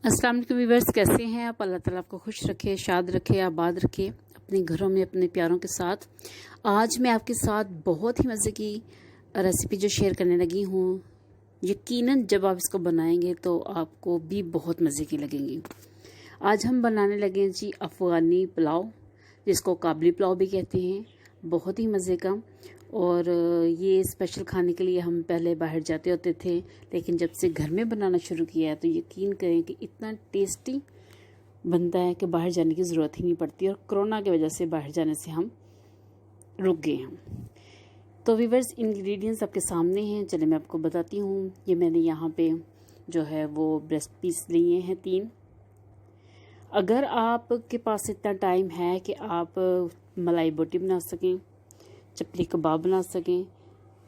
अस्सलाम वालेकुम व्यूअर्स, कैसे हैं आप। अल्लाह ताला आपको खुश रखे, शाद रखे, आबाद रखे अपने घरों में अपने प्यारों के साथ। आज मैं आपके साथ बहुत ही मज़े की रेसिपी जो शेयर करने लगी हूँ। यकीनन जब आप इसको बनाएंगे तो आपको भी बहुत मज़े की लगेंगी। आज हम बनाने लगे हैं जी अफ़गानी पुलाव, जिसको काबली पुलाव भी कहते हैं। बहुत ही मज़े का। और ये स्पेशल खाने के लिए हम पहले बाहर जाते होते थे, लेकिन जब से घर में बनाना शुरू किया है तो यकीन करें कि इतना टेस्टी बनता है कि बाहर जाने की ज़रूरत ही नहीं पड़ती। और कोरोना की वजह से बाहर जाने से हम रुक गए हैं। तो व्यूअर्स, इंग्रेडिएंट्स आपके सामने हैं, चलिए मैं आपको बताती हूँ। ये मैंने यहाँ पे जो है वो ब्रेस्ट पीस लिए हैं 3। अगर आपके पास इतना टाइम है कि आप मलाई बोटी बना सकें, चपली कबाब बना सकें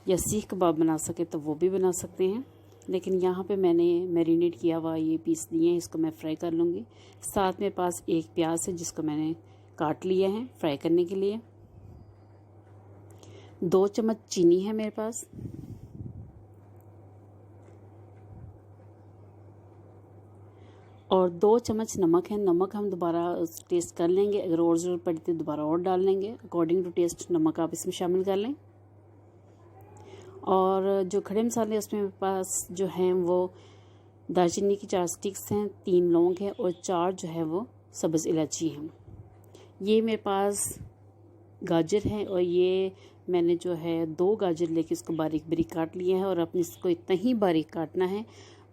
या सीख कबाब बना सकें तो वो भी बना सकते हैं। लेकिन यहाँ पे मैंने मैरिनेट किया हुआ ये पीस लिए हैं, इसको मैं फ्राई कर लूँगी। साथ में पास एक प्याज है जिसको मैंने काट लिया है फ्राई करने के लिए। 2 चम्मच चीनी है मेरे पास। और 2 चम्मच नमक है। नमक हम दोबारा टेस्ट कर लेंगे, अगर और ज़रूरत पड़ी तो दोबारा और डाल लेंगे। अकॉर्डिंग टू टेस्ट नमक आप इसमें शामिल कर लें। और जो खड़े मसाले उसमें मेरे पास जो हैं वो दालचीनी की 4 स्टिक्स हैं, 3 लौंग हैं और 4 जो है वो सब्ज़ इलायची हैं। ये मेरे पास गाजर है और ये मैंने जो है 2 गाजर लेके इसको बारीक बारीक काट लिया है। और अपने इसको इतना ही बारीक काटना है,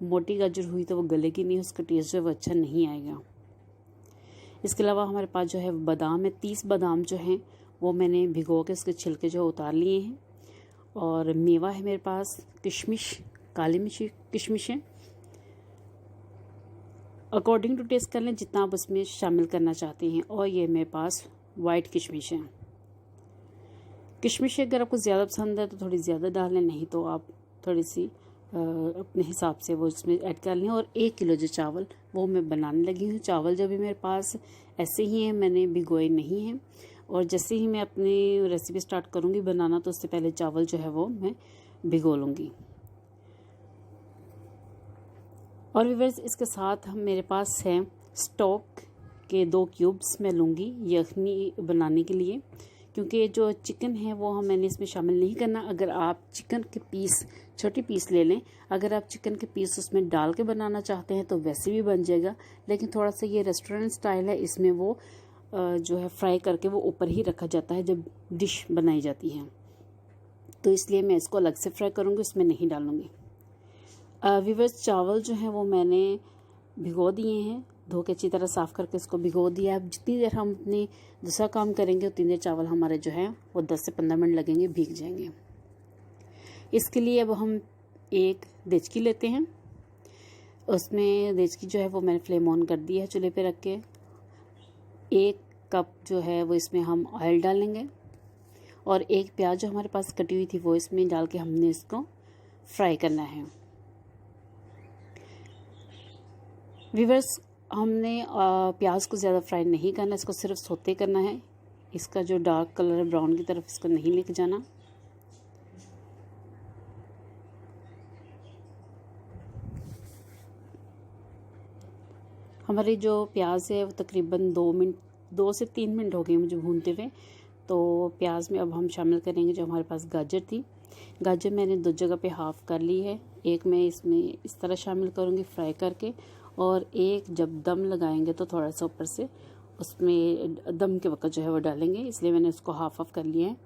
मोटी गाजर हुई तो वो गलेगी नहीं, उसका टेस्ट जो है वो अच्छा नहीं आएगा। इसके अलावा हमारे पास जो है बादाम है, 30 बादाम जो हैं वो मैंने भिगो के उसके छिलके जो उतार लिए हैं। और मेवा है मेरे पास, किशमिश, काली मिर्ची किशमिश है। अकॉर्डिंग टू टेस्ट कर लें जितना आप उसमें शामिल करना चाहते हैं। और ये मेरे पास वाइट किशमिश है। किशमिश अगर आपको ज़्यादा पसंद है तो थोड़ी ज़्यादा डाल लें, नहीं तो आप थोड़ी सी अपने हिसाब से वो इसमें ऐड कर लें। और 1 किलो जो चावल वो मैं बनाने लगी हूँ। चावल जो भी मेरे पास ऐसे ही हैं, मैंने भिगोए नहीं हैं। और जैसे ही मैं अपनी रेसिपी स्टार्ट करूँगी बनाना तो उससे पहले चावल जो है वो मैं भिगो लूँगी। और व्यूअर्स, इसके साथ हम मेरे पास है स्टॉक के 2 क्यूब्स मैं लूँगी यखनी बनाने के लिए, क्योंकि जो चिकन है वो मैंने इसमें शामिल नहीं करना। अगर आप चिकन के पीस छोटे पीस ले लें, अगर आप चिकन के पीस उसमें डाल के बनाना चाहते हैं तो वैसे भी बन जाएगा। लेकिन थोड़ा सा ये रेस्टोरेंट स्टाइल है, इसमें वो जो है फ्राई करके वो ऊपर ही रखा जाता है जब डिश बनाई जाती है, तो इसलिए मैं इसको अलग से फ्राई करूँगी, इसमें नहीं डालूँगी। व्यूअर्स, चावल जो है वो मैंने भिगो दिए हैं, धो के अच्छी तरह साफ़ करके इसको भिगो दिया। अब जितनी देर हम अपनी दूसरा काम करेंगे उतनी देर चावल हमारे जो है वो 10 से 15 मिनट लगेंगे, भीग जाएंगे। इसके लिए अब हम एक देचकी लेते हैं। उसमें देचकी जो है वो मैंने फ्लेम ऑन कर दी है चूल्हे पे रख के। 1 कप जो है वो इसमें हम ऑयल डालेंगे। और 1 प्याज जो हमारे पास कटी हुई थी वो इसमें डाल के हमने इसको फ्राई करना है। व्यूअर्स, हमने प्याज को ज़्यादा फ्राई नहीं करना, इसको सिर्फ सौते करना है। इसका जो डार्क कलर है ब्राउन की तरफ इसको नहीं लेके जाना। हमारी जो प्याज है वो तकरीबन 2 से 3 मिनट हो गए मुझे भूनते हुए। तो प्याज में अब हम शामिल करेंगे जो हमारे पास गाजर थी। गाजर मैंने 2 जगह पे हाफ़ कर ली है। एक मैं इसमें इस तरह शामिल करूँगी फ्राई करके, और एक जब दम लगाएंगे तो थोड़ा सा ऊपर से उसमें दम के वक्त जो है वो डालेंगे, इसलिए मैंने उसको हाफ कर लिया है।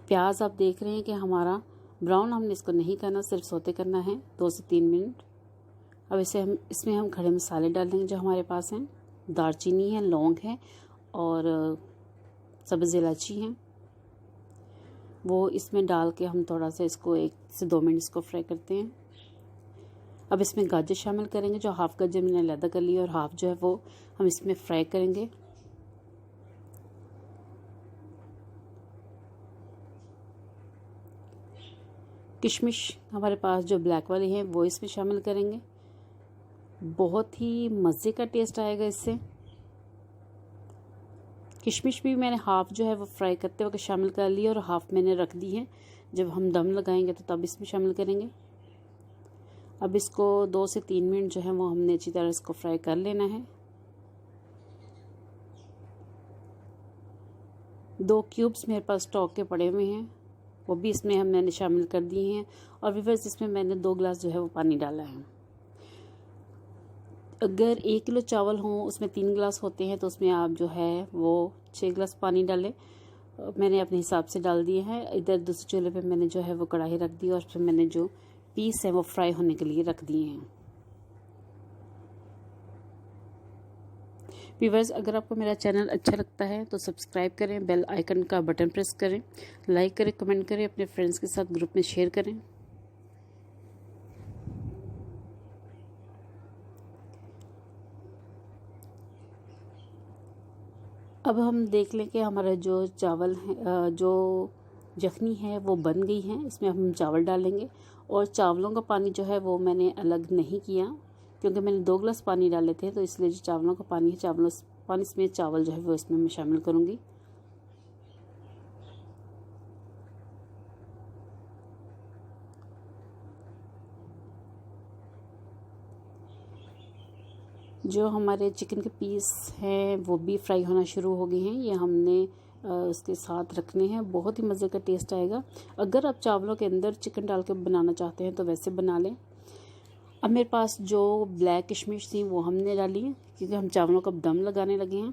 प्याज आप देख रहे हैं कि हमारा ब्राउन हमने इसको नहीं करना, सिर्फ सौते करना है 2 से 3 मिनट। अब इसमें हम खड़े मसाले डालेंगे जो हमारे पास हैं। दालचीनी है, लौंग है और सब्ज़ इलायची है, वो इसमें डाल के हम थोड़ा सा इसको 1 से 2 मिनट इसको फ्राई करते हैं। अब इसमें गाजर शामिल करेंगे, जो हाफ गाजर मैंने अलग कर ली और हाफ जो है वो हम इसमें फ्राई करेंगे। किशमिश हमारे पास जो ब्लैक वाली है वो इसमें शामिल करेंगे। बहुत ही मज़े का टेस्ट आएगा इससे। किशमिश भी मैंने हाफ जो है वो फ्राई करते वक्त शामिल कर ली और हाफ मैंने रख दी है, जब हम दम लगाएंगे तो तब इसमें शामिल करेंगे। अब इसको 2 से 3 मिनट जो है वो हमने अच्छी तरह इसको फ्राई कर लेना है। 2 क्यूब्स मेरे पास स्टॉक के पड़े हुए हैं, वो भी इसमें मैंने शामिल कर दिए हैं। और व्यूअर्स इसमें मैंने 2 गिलास जो है वो पानी डाला है। अगर 1 किलो चावल हों उसमें 3 गिलास होते हैं तो उसमें आप जो है वो 6 गिलास पानी डालें। मैंने अपने हिसाब से डाल दिए हैं। इधर दूसरे चूल्हे पे मैंने जो है वो कढ़ाई रख दी और फिर मैंने जो पीस है वो फ्राई होने के लिए रख दिए हैं। व्यूअर्स, अगर आपको मेरा चैनल अच्छा लगता है तो सब्सक्राइब करें, बेल आइकन का बटन प्रेस करें, लाइक करें, कमेंट करें, अपने फ्रेंड्स के साथ ग्रुप में शेयर करें। अब हम देख लें कि हमारा जो चावल है, जो यखनी है वो बन गई है। इसमें हम चावल डालेंगे और चावलों का पानी जो है वो मैंने अलग नहीं किया, क्योंकि मैंने 2 गिलास पानी डाले थे, तो इसलिए जो चावलों का पानी है, चावलों पानी इसमें चावल जो है वो इसमें मैं शामिल करूँगी। जो हमारे चिकन के पीस हैं वो भी फ्राई होना शुरू हो गए हैं। ये हमने उसके साथ रखने हैं, बहुत ही मज़े का टेस्ट आएगा। अगर आप चावलों के अंदर चिकन डाल के बनाना चाहते हैं तो वैसे बना लें। अब मेरे पास जो ब्लैक किशमिश थी वो हमने डाली है, क्योंकि हम चावलों का दम लगाने लगे हैं।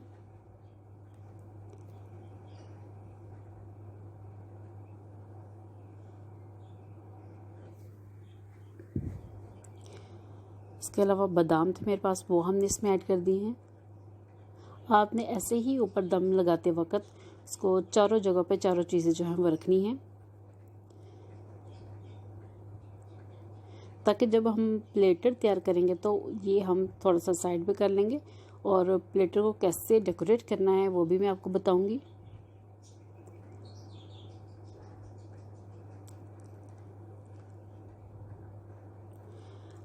इसके अलावा बादाम थे मेरे पास, वो हमने इसमें ऐड कर दिए हैं। आपने ऐसे ही ऊपर दम लगाते वक्त इसको चारों जगह पे चारों चीज़ें जो हैं वो रखनी है, ताकि जब हम प्लेटर तैयार करेंगे तो ये हम थोड़ा सा साइड पे कर लेंगे। और प्लेटर को कैसे डेकोरेट करना है वो भी मैं आपको बताऊंगी।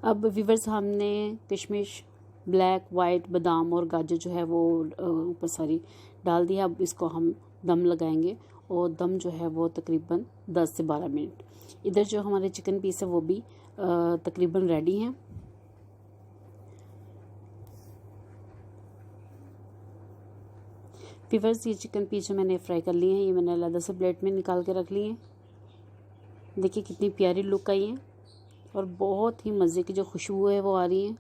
अब व्यूअर्स, हमने किशमिश, ब्लैक, वाइट, बादाम और गाजर जो है वो ऊपर सारी डाल दिया। अब इसको हम दम लगाएंगे और दम जो है वो तकरीबन 10 से 12 मिनट। इधर जो हमारे चिकन पीस है वो भी तकरीबन रेडी हैं। व्यूअर्स, ये चिकन पीस जो मैंने फ्राई कर लिए हैं, ये मैंने अलग से प्लेट में निकाल के रख लिए हैं। देखिए कितनी प्यारी लुक आई है और बहुत ही मज़े की जो खुशबू है वो आ रही है।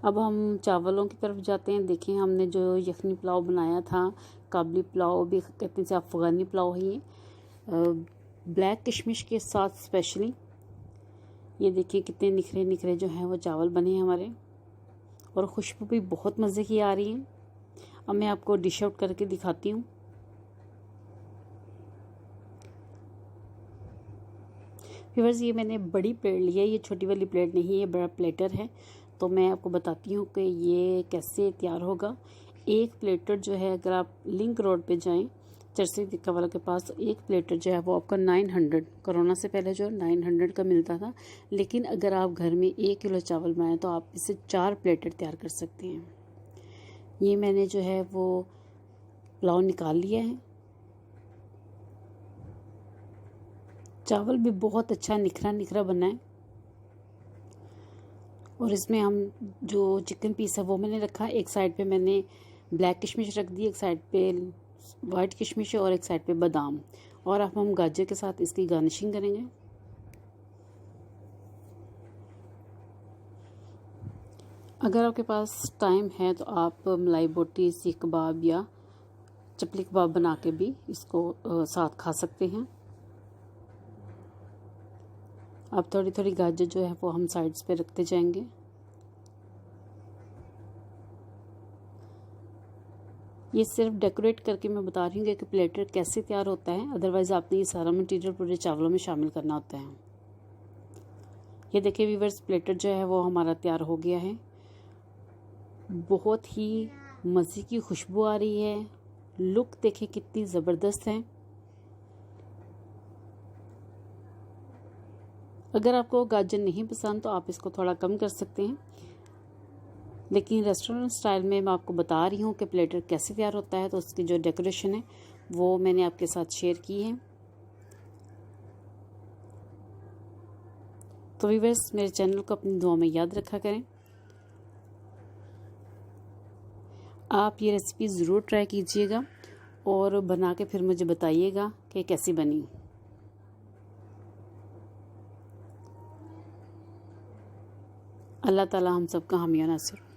अब हम चावलों की तरफ जाते हैं। देखिए हमने जो यखनी पुलाव बनाया था, काबली पुलाव भी कहते हैं, अफ़गानी पुलाव है ये, ब्लैक किशमिश के साथ स्पेशली। ये देखिए कितने निखरे निखरे जो हैं वो चावल बने हैं हमारे, और खुशबू भी बहुत मज़े की आ रही है। अब मैं आपको डिश आउट करके दिखाती हूँ। व्यूअर्स, ये मैंने बड़ी प्लेट ली है, ये छोटी वाली प्लेट नहीं है, बड़ा प्लेटर है। तो मैं आपको बताती हूँ कि ये कैसे तैयार होगा। एक प्लेटर जो है, अगर आप लिंक रोड पे जाएं चरसी टिक्का वाला के पास, एक प्लेटर जो है वो आपका 900, कोरोना से पहले जो 900 का मिलता था। लेकिन अगर आप घर में 1 किलो चावल बनाएं तो आप इससे 4 प्लेटर तैयार कर सकते हैं। ये मैंने जो है वो पुलाव निकाल लिया है। चावल भी बहुत अच्छा निखरा निखरा बना है। और इसमें हम जो चिकन पीस है वो मैंने रखा। एक साइड पे मैंने ब्लैक किशमिश रख दी, एक साइड पे वाइट किशमिश और एक साइड पे बादाम। और अब हम गाजर के साथ इसकी गार्निशिंग करेंगे। अगर आपके पास टाइम है तो आप मलाई बोटी, सीख कबाब या चपली कबाब बना के भी इसको साथ खा सकते हैं। अब थोड़ी थोड़ी गाजर जो है वो हम साइड्स पे रखते जाएंगे। ये सिर्फ डेकोरेट करके मैं बता रही हूँ कि प्लेटर कैसे तैयार होता है, अदरवाइज़ आपने ये सारा मटेरियल पूरे चावलों में शामिल करना होता है। ये देखिए व्यूअर्स, प्लेटर जो है वो हमारा तैयार हो गया है। बहुत ही मज़े की खुशबू आ रही है, लुक देखिए कितनी ज़बरदस्त है। अगर आपको गाजर नहीं पसंद तो आप इसको थोड़ा कम कर सकते हैं, लेकिन रेस्टोरेंट स्टाइल में मैं आपको बता रही हूँ कि प्लेटर कैसे तैयार होता है, तो उसकी जो डेकोरेशन है वो मैंने आपके साथ शेयर की है। तो व्यूअर्स, मेरे चैनल को अपनी दुआ में याद रखा करें। आप ये रेसिपी ज़रूर ट्राई कीजिएगा और बना के फिर मुझे बताइएगा कि कैसी बनी। अल्लाह ताला हम सबका हामी और नासिर।